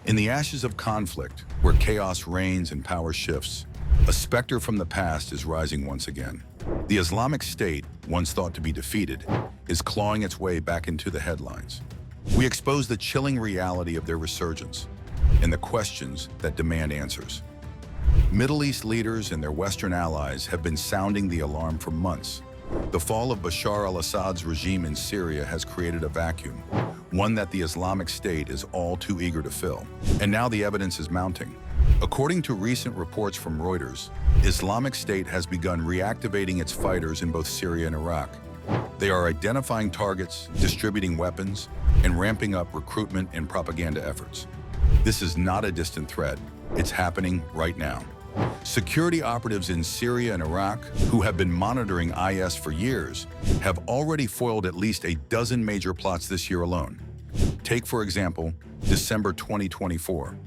In the ashes of conflict, where chaos reigns and power shifts, a specter from the past is rising once again. The Islamic State, once thought to be defeated, is clawing its way back into the headlines. We expose the chilling reality of their resurgence and the questions that demand answers. Middle East leaders and their Western allies have been sounding the alarm for months. The fall of Bashar al-Assad's regime in Syria has created a vacuum, one that the Islamic State is all too eager to fill. And now the evidence is mounting. According to recent reports from Reuters, Islamic State has begun reactivating its fighters in both Syria and Iraq. They are identifying targets, distributing weapons, and ramping up recruitment and propaganda efforts. This is not a distant threat. It's happening right now. Security operatives in Syria and Iraq, who have been monitoring IS for years, have already foiled at least a dozen major plots this year alone. Take, for example, December 2024.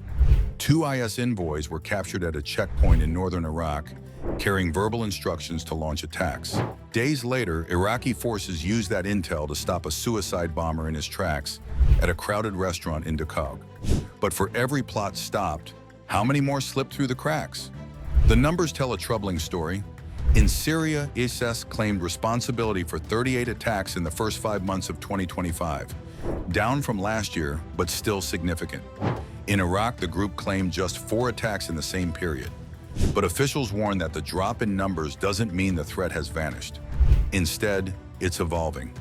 2 IS envoys were captured at a checkpoint in northern Iraq, carrying verbal instructions to launch attacks. Days later, Iraqi forces used that intel to stop a suicide bomber in his tracks at a crowded restaurant in Dakhag. But for every plot stopped, how many more slipped through the cracks? The numbers tell a troubling story. In Syria, ISIS claimed responsibility for 38 attacks in the first 5 months of 2025, down from last year, but still significant. In Iraq, the group claimed just 4 attacks in the same period. But officials warn that the drop in numbers doesn't mean the threat has vanished. Instead, it's evolving.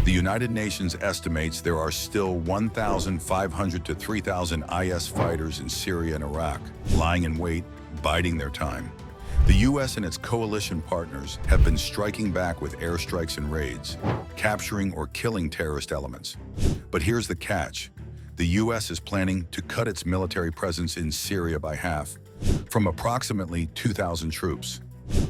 The United Nations estimates there are still 1,500 to 3,000 IS fighters in Syria and Iraq, lying in wait, biding their time. The US and its coalition partners have been striking back with airstrikes and raids, capturing or killing terrorist elements. But here's the catch. The US is planning to cut its military presence in Syria by half, from approximately 2,000 troops.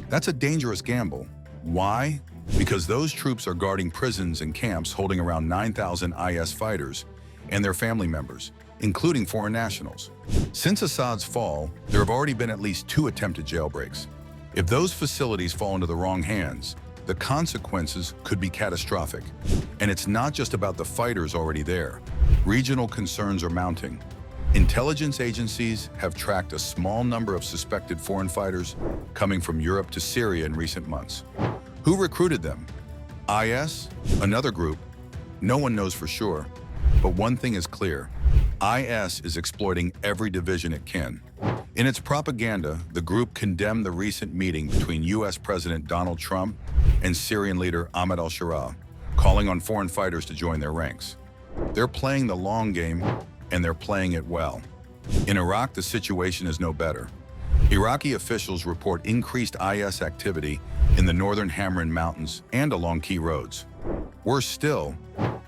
That's a dangerous gamble. Why? Because those troops are guarding prisons and camps holding around 9,000 IS fighters and their family members, including foreign nationals. Since Assad's fall, there have already been at least 2 attempted jailbreaks. If those facilities fall into the wrong hands, the consequences could be catastrophic. And it's not just about the fighters already there. Regional concerns are mounting. Intelligence agencies have tracked a small number of suspected foreign fighters coming from Europe to Syria in recent months. Who recruited them? IS? Another group? No one knows for sure. But one thing is clear. IS is exploiting every division it can. In its propaganda, the group condemned the recent meeting between US President Donald Trump and Syrian leader Ahmed al-Sharaa, calling on foreign fighters to join their ranks. They're playing the long game, and they're playing it well. In Iraq, the situation is no better. Iraqi officials report increased IS activity in the northern Hamran Mountains and along key roads. Worse still,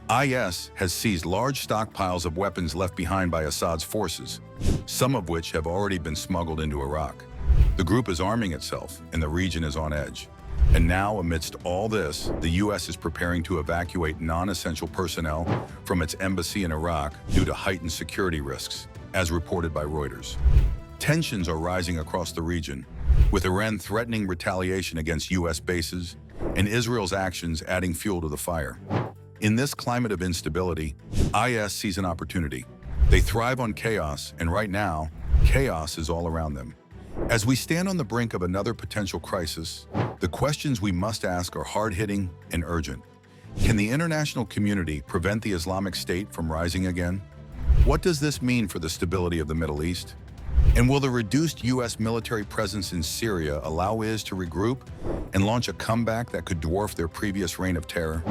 IS has seized large stockpiles of weapons left behind by Assad's forces, some of which have already been smuggled into Iraq. The group is arming itself, and the region is on edge. And now, amidst all this, the US is preparing to evacuate non-essential personnel from its embassy in Iraq due to heightened security risks, as reported by Reuters. Tensions are rising across the region, with Iran threatening retaliation against US bases and Israel's actions adding fuel to the fire. In this climate of instability, IS sees an opportunity. They thrive on chaos, and right now, chaos is all around them. As we stand on the brink of another potential crisis, the questions we must ask are hard-hitting and urgent. Can the international community prevent the Islamic State from rising again? What does this mean for the stability of the Middle East? And will the reduced US military presence in Syria allow IS to regroup and launch a comeback that could dwarf their previous reign of terror?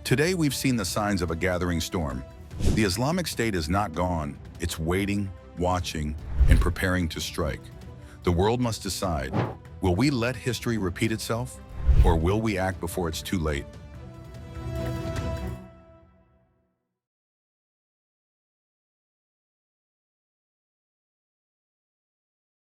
Today, we've seen the signs of a gathering storm. The Islamic State is not gone. It's waiting, watching, and preparing to strike. The world must decide, will we let history repeat itself, or will we act before it's too late?